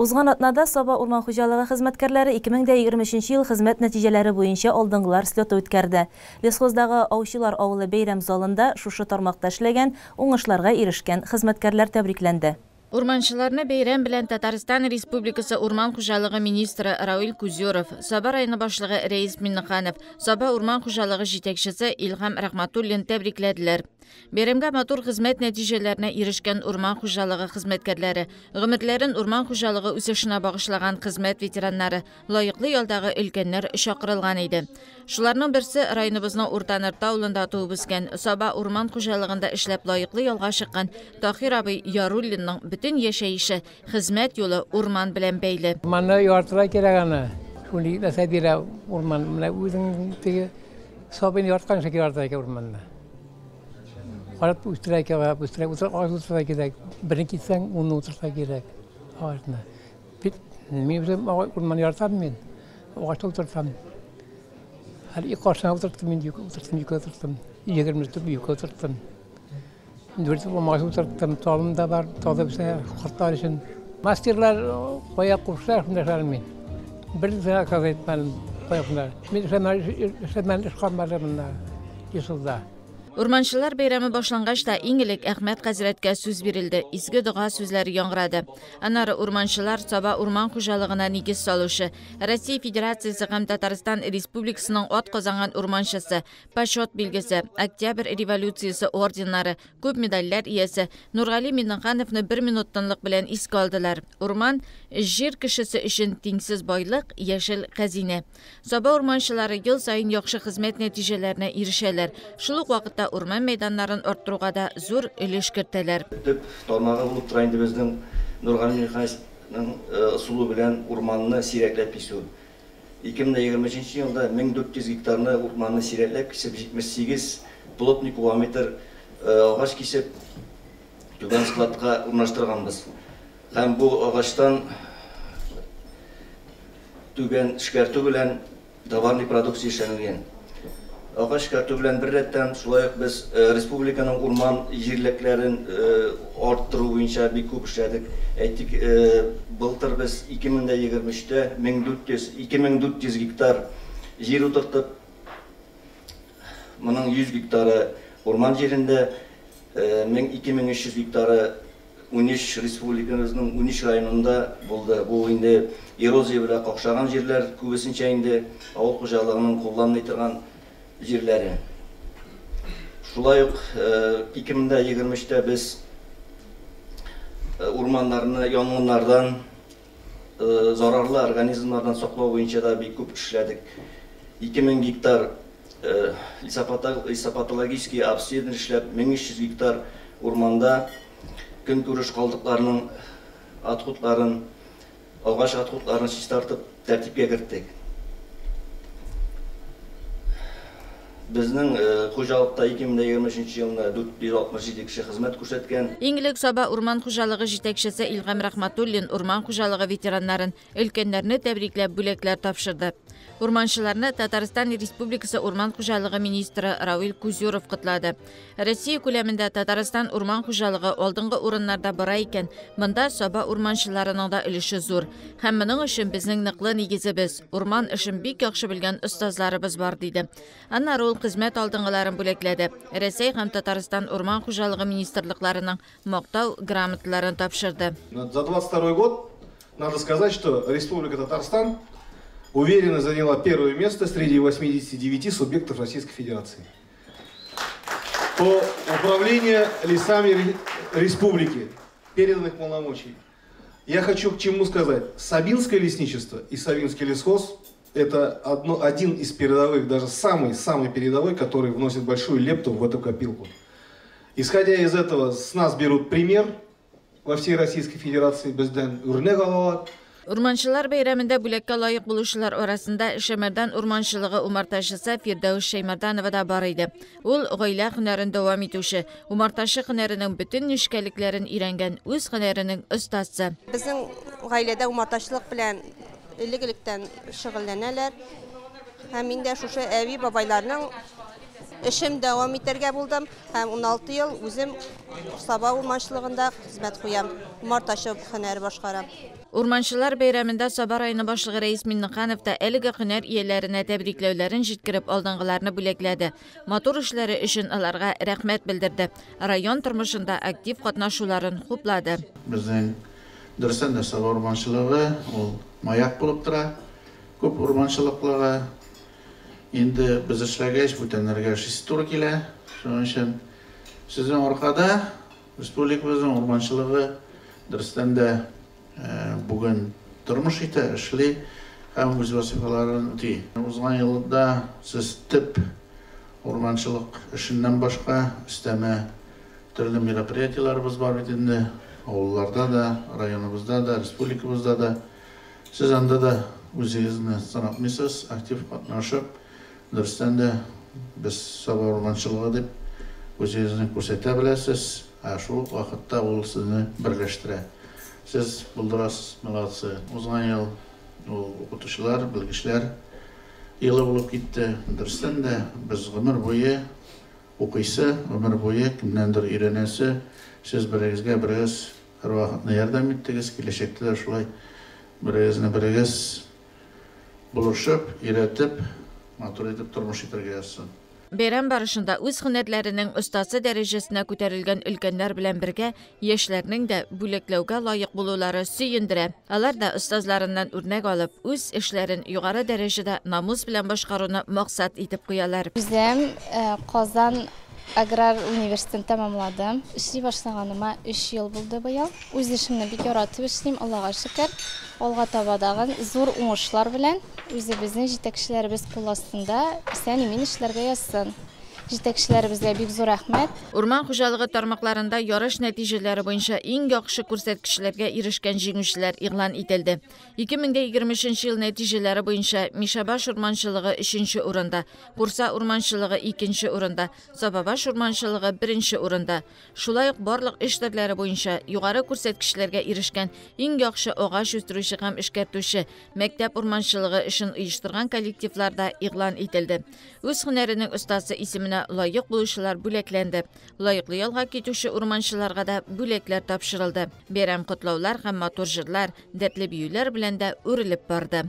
Узган атнада Саба урман хуҗалыгы хезмәткәрләре 2023 ел хезмәт нәтиҗәләре буенча алдынгылар слеты үткәрде. Лесхоздагы Аучылар авылы бәйрәм залында шушы тармакта эшләгән, уңышларга ирешкән хезмәткәрләр тәбрикләнде. Урманчыларны бәйрәм белән Татарстан Республикасы урман хуҗалыгы министры Рауил Кузеров, Саба районы башлыгы Рәис Миннеханов, Саба урман хуҗалыгы җитәкчесе Илһам Рахматуллин тәбрикләделәр. Бәйрәмгә матур хезмәт нәтиҗәләренә ирешкән урман хуҗалыгы хезмәткәрләре, гомерләрен урман хуҗалыгы үсешенә багышлаган хезмәт ветераннары, лаеклы ялдагы өлкәннәр чакырылган иде. Шуларның берсе районыбызның Уртанырта авылында туып үскән, Саба урман хуҗалыгында эшләп лаеклы ялга чыккан Тахир абый Яруллинның bütün яшәеше хезмәт юлы урман белән бәйле. Урманны яртыра кирәк аны. Шуны нәрсә бирә урман. Менә үзең теге сабын ярткан шәкер яртыра кирәк урманны. Карап үстерә кирәк, үстерә кирәк. Берен китсәң, уны утырса кирәк. Ağaçны. Мин үзем урман яртам мин. Ağaçta утырсам. Хәл ике каршына утыртым мин, юкка утыртым. 20 төп юкка утыртым. Дөрт булмаган утыртым, талым да бар, таза бисә картлар өчен. Мастерlar кая курслар шундыйлар мин. Бер зәгә казет мен каякны. Мин шәмән эшкамбарымда ясылда. Урманчылар бәйрәме башлангачта иң элек Әхмәт хәзрәткә сүз бирелде, изге дуга сүзләре яңгырады. Аннары урманчылар Саба урман хуҗалыгына нигез салучы, Россия Федерациясе һәм Татарстан Республикасының ат казанган урманчысы, почет билгесе, Октябрь революциясе орденнары, күп медальләр иясе Нургали Миннехановны 1 минуттанлык белән искә алдылар. Урман җир кешесе өчен тиңсез байлык, яшел хәзинә. Саба урманчылары ел сайын яхшы хезмәт нәтиҗәләренә ирешәләр. Шул ук вакытта урман мәйданнарын арттыруга да зур өлеш кертәләр. Төп тармагы булып тора инде безнең Нургали Миннехановның ысулы белән урманны сирәкләп кисү. 2023 елда 1400 гектарны урманны сирәкләп кисеп 78 плотный кубометр агач кисеп түбән складка урнаштырганбыз. Һәм бу агачтан түбән эшкәртү белән товарный продукция эшләнгән. Агач эшкәртү белән бер рәттән шулай ук без республиканың урман җирлекләрен арттыру буенча бик күп эшләдек. Әйтик, былтыр без 2023-тә 2400 гектар җир утыртып, моның 100 гектары урман җирендә, 2300 гектары 13 республикамызның 13 районында булды. Бу инде эрозия белән какшаган җирләр, күбесенчә инде авыл хуҗалыгының кулланылып торган җирләре. Шулай ук 2023-тә без урманнарны янгыннардан, зарарлы организмнардан саклау буенча да бик күп эшләдек. 2000 гектар лесопатологический обследование эшләп, 1300 гектар урманда көнкүреш калдыкларының отходларын, агач отходларын чистартып тәртипкә керттек. Безнең хуҗалыкта 2023 елда 467 кеше хезмәт күрсәткән. Иң элек Саба урман хуҗалыгы җитәкчесе Илһам Рахматуллин урман хуҗалыгы ветераннарын, өлкәннәрне тәбрикләп бүләкләр тапшырды. Урманчыларны Татарстан Республикасы урман хуҗалыгы министры Рауил Кузеров котлады. Россия күләмендә Татарстан урман хуҗалыгы алдынгы урыннарда бара икән, монда Саба урманчыларының да өлеше зур. Һәм моның өчен безнең ныклы нигезебез, урман эшен бик яхшы белгән остазларыбыз бар диде. Аннары ул хезмәт алдынгыларын бүләкләде. Рәсәй һәм Татарстан урман хуҗалыгы министрлыкларының мактау грамоталарын тапшырды. За 22 год надо сказать, что Республика Татарстан уверенно заняла первое место среди 89 субъектов Российской Федерации по управлению лесами республики, переданных полномочий. Я хочу к чему сказать. Сабинское лесничество и Сабинский лесхоз – это один из передовых, даже самый передовой, который вносит большую лепту в эту копилку. Исходя из этого, с нас берут пример во всей Российской Федерации, безден үрнәк алалар. Урманчылар бәйрәмендә бүләккә лаек булучылар арасында Шәмәрдан урманчылыгы умартачысы Фирдәүс Шәймәрданова да бар иде. Ул гаилә һөнәрен дәвам итүче, умартачы һөнәренең бөтен нечкәлекләрен өйрәнгән үз һөнәренең остасы. Безнең гаиләдә умартачылык белән элек-электән шөгыльләнәләр. Һәм мин дә шушы әби бабайларның эшем дәвам итәргә булдым. Һәм 16 ел үзем Саба урманчылыгында хезмәт куям, умартачы һөнәре башкарам. Urmançılar beyramında Sabah rayonu başlığı Reis Minnixanov da әлеге һөнәр ияләренә тәбрикләүләрен җиткереп алдыңгыларны бүләкләде. Матур эшләре өчен аларга рәхмәт белдерде. Район тормышында актив катнашуларын хуплады. Безнең дөресен дә Sabah урманчылыгы ул маяк булып тора. Күп урманчылыклыгы инде без эшләгәч бүтәннәргә эшләсе туры килә. Шуның өчен сезнең аркада республикабызның урманчылыгы дөрестән дә bugün durmuş ite işli hem öz vazifelerini üti. Uzman yılda siz tip ormançılık işinden başka isteme türlü merapiyatiyalarımız var bitinde. Avullarda da, rayonumuzda da, respublikamızda da. Siz anda da özünüzü sanatmışsınız, aktif katlaşıp dersten de biz sabah ormançılığı deyip özünüzü көрсәтәбеләсез. Şu vakitte ol sizni birleştire. Siz buldurasız, молодцы. Uzun yıl okutuşlar, bilgiçler yılı bulup gitti. Dersten de biz ömür boyu okuysa, ömür boyu kimdendir öğrenesi. Siz biriniz her vakitte yardım ettiniz. Gelecekte de şulay biriniz buluşup, öğretip, matur edip durmuş yitirgeysin. Бәйрәм барышында үз һөнәрләренең остасы дәрәҗәсенә күтәрелгән өлкәннәр белән бергә яшьләрнең дә бүләкләүгә лаек булулары сөендерә. Алар да остазларыннан үрнәк алып, үз эшләрен югары дәрәҗәдә намус белән башкаруны максат итеп куялар. Үзем Казан Аграр университетын тәмамладым. Эшли башлаганыма 3 ел булды быел. Үз эшемне бик яратып эшлим, Аллага шөкер. Алга табадагы зур уңышлар белән үзебезнең җитәкчеләребез кул астында исән-имин эшләргә язсын. Җитәкчеләребезгә бик зур рәхмәт. Урман хуҗалыгы тармакларында ярыш нәтиҗәләре буенча иң яхшы күрсәткечләргә ирешкән җиңүчеләр игълан ителде. 2023 ел нәтиҗәләре буенча Мишабаш урманчылыгы 3нче урында, Бурса урманчылыгы 2нче урында, Сабабаш урманчылыгы 1нче урында. Шулай ук барлык эш төрләре буенча югары күрсәткечләргә ирешкән иң яхшы агач үстерүче һәм эшкәртүче мәктәп урманчылыгы эшен оештырган коллективларда игълан ителде. Үз һөнәренең остасы исеменә лайык булучылар бүләкләнде. Лайыклы ялга китүче урманчыларга да бүләкләр тапшырылды. Бәйрәм котлаулар һәм матур җырлар, дәртле биюләр белән дә үрелеп барды.